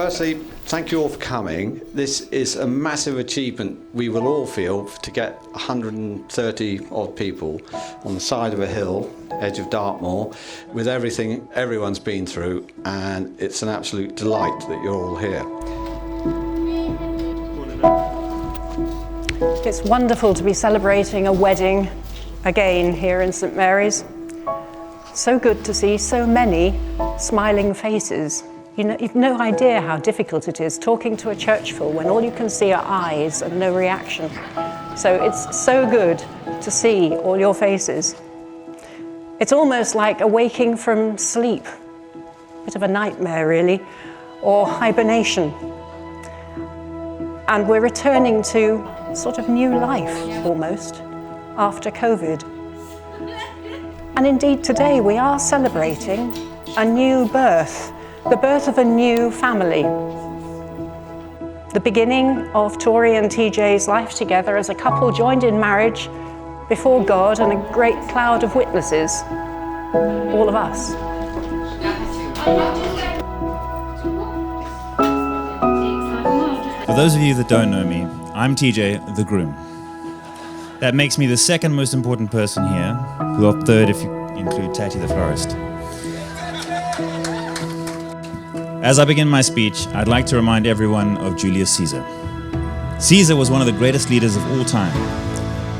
firstly, thank you all for coming. This is a massive achievement we will all feel to get 130 odd people on the side of a hill, edge of Dartmoor, with everything everyone's been through, and it's an absolute delight that you're all here. It's wonderful to be celebrating a wedding again here in St Mary's. So good to see so many smiling faces. You've no idea how difficult it is talking to a church full when all you can see are eyes and no reaction. So it's so good to see all your faces. It's almost like awaking from sleep, a bit of a nightmare really, or hibernation. And we're returning to sort of new life almost after COVID. And indeed today we are celebrating a new birth. The birth of a new family. The beginning of Tori and TJ's life together as a couple joined in marriage before God and a great cloud of witnesses, all of us. For those of you that don't know me, I'm TJ, the groom. That makes me the second most important person here, well, third if you include Tatty the florist. As I begin my speech, I'd like to remind everyone of Julius Caesar. Caesar was one of the greatest leaders of all time.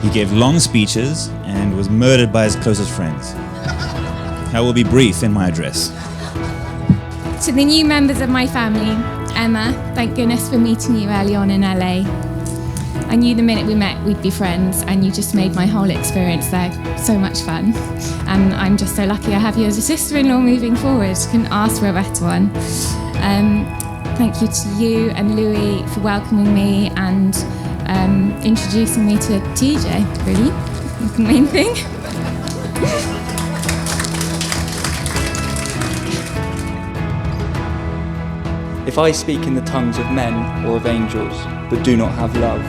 He gave long speeches and was murdered by his closest friends. I will be brief in my address. To the new members of my family, Emma, thank goodness for meeting you early on in LA. I knew the minute we met we'd be friends, and you just made my whole experience there so much fun. And I'm just so lucky I have you as a sister-in-law moving forward. Couldn't ask for a better one. Thank you to you and Louis for welcoming me and introducing me to TJ, really, the main thing. If I speak in the tongues of men or of angels, but do not have love,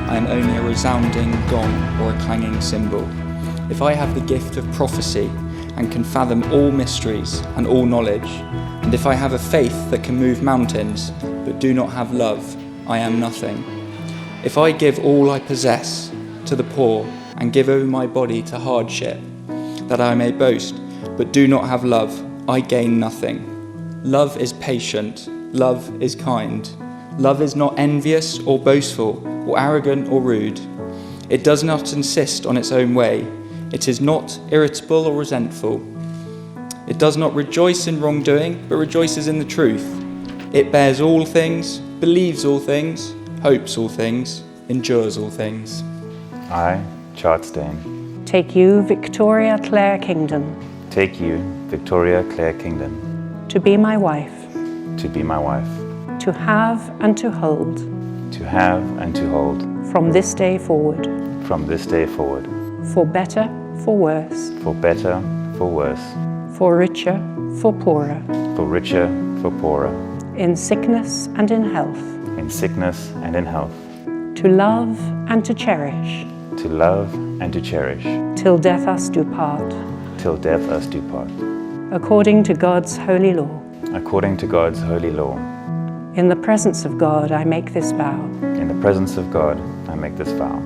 I am only a resounding gong or a clanging cymbal. If I have the gift of prophecy and can fathom all mysteries and all knowledge, and if I have a faith that can move mountains, but do not have love, I am nothing. If I give all I possess to the poor and give over my body to hardship, that I may boast, but do not have love, I gain nothing. Love is patient, love is kind. Love is not envious or boastful or arrogant or rude. It does not insist on its own way. It is not irritable or resentful. It does not rejoice in wrongdoing, but rejoices in the truth. It bears all things, believes all things, hopes all things, endures all things. I, Chart Stain. Take you, Victoria Clare Kingdon. Take you, Victoria Clare Kingdon. To be my wife. To be my wife. To have and to hold. To have and to hold. From this day forward. From this day forward. For better, for worse. For better, for worse. For richer, for poorer. For richer, for poorer. In sickness and in health. In sickness and in health. To love and to cherish. To love and to cherish. Till death us do part. Till death us do part. According to God's holy law. According to God's holy law. In the presence of God I make this vow. In the presence of God I make this vow.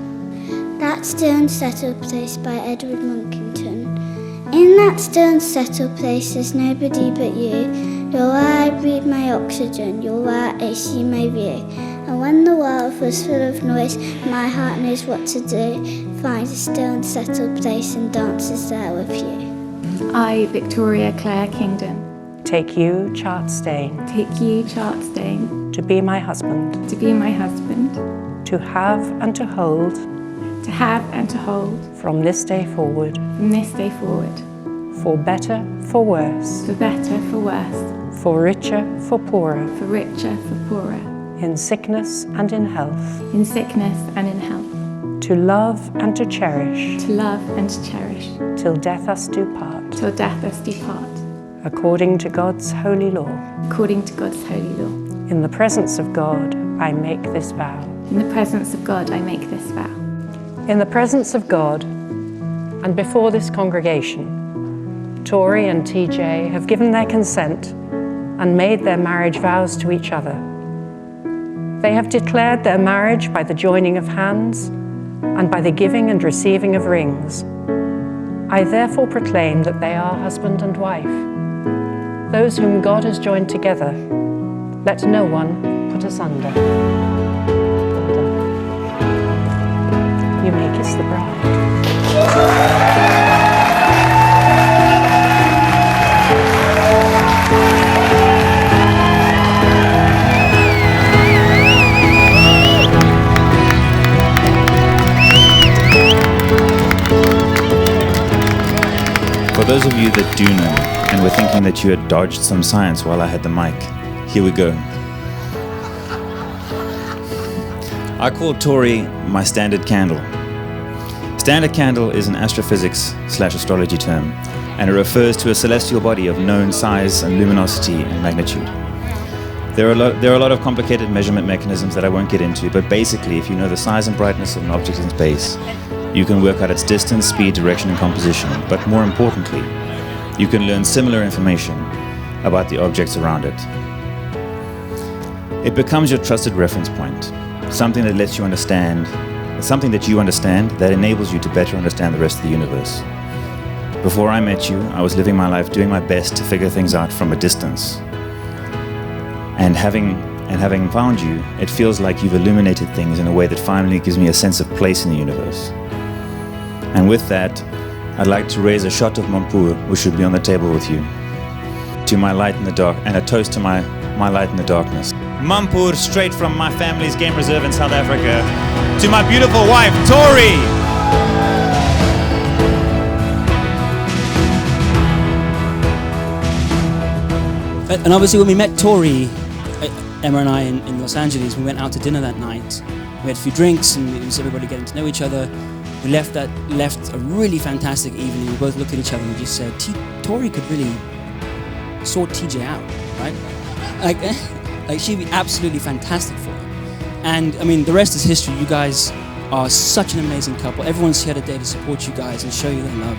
That stone settled place by Edward Monkington. In that stone settled place there's nobody but you. You're where I breathe my oxygen, you're where I see my view. And when the world was full of noise, my heart knows what to do. Find a stone settled place and dances there with you. I, Victoria Clare Kingdon. Take you, Chart Stain. Take you, Chart Stain. To be my husband. To be my husband. To have and to hold. To have and to hold. From this day forward. From this day forward. For better, for worse. For better, for worse. For richer, for poorer. For richer, for poorer. In sickness and in health. In sickness and in health. To love and to cherish. To love and to cherish. Till death us do part. Till death us do part. According to God's holy law. According to God's holy law. In the presence of God, I make this vow. In the presence of God, I make this vow. In the presence of God, and before this congregation, Tori and TJ have given their consent and made their marriage vows to each other. They have declared their marriage by the joining of hands and by the giving and receiving of rings. I therefore proclaim that they are husband and wife. Those whom God has joined together, let no one put asunder. Well done. You may kiss the bride. For those of you that do know and were thinking that you had dodged some science while I had the mic, here we go. I call Tori my standard candle. Standard candle is an astrophysics/astrology term, and it refers to a celestial body of known size and luminosity and magnitude. There are a lot of complicated measurement mechanisms that I won't get into, but basically, if you know the size and brightness of an object in space, you can work out its distance, speed, direction, and composition. But more importantly, you can learn similar information about the objects around it. It becomes your trusted reference point, something that lets you understand, something that you understand that enables you to better understand the rest of the universe. Before I met you, I was living my life doing my best to figure things out from a distance. And having found you, it feels like you've illuminated things in a way that finally gives me a sense of place in the universe. And with that, I'd like to raise a shot of Mampur, which should be on the table with you, to my light in the dark, and a toast to my light in the darkness. Mampur, straight from my family's game reserve in South Africa, to my beautiful wife, Tori! And obviously when we met Tori, Emma and I in Los Angeles, we went out to dinner that night. We had a few drinks and it was everybody getting to know each other. We left a really fantastic evening. We both looked at each other and we just said, Tori could really sort TJ out, right? Like she'd be absolutely fantastic for him. And I mean, the rest is history. You guys are such an amazing couple. Everyone's here today to support you guys and show you their love.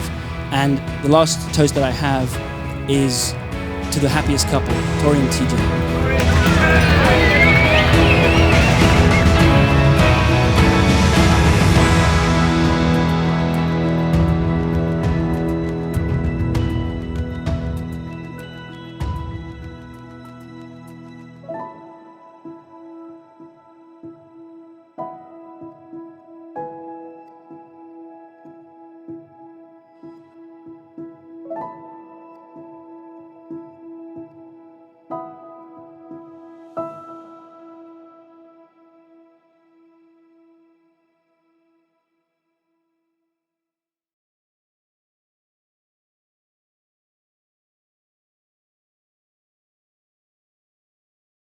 And the last toast that I have is to the happiest couple, Tori and TJ.